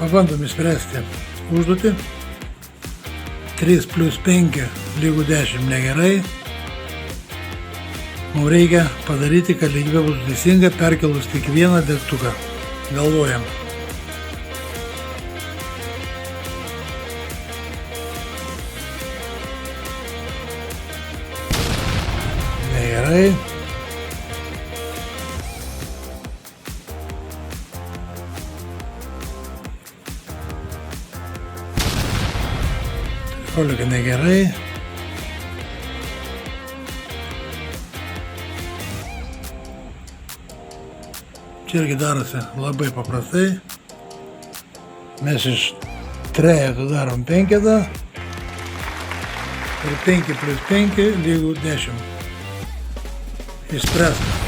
Pabandom išspręsti užduotį. 3 plus 5 lygu 10 negerai. Mums reikia padaryti, kad lygybė būtų teisinga, perkelus tik vieną degtuką. Galvojam. Negerai. Olika negerai. Čia irgi darosi labai paprastai. Mes iš trejetų darom penketą. Ir 5 plus 5 lygu 10. Išspręsta.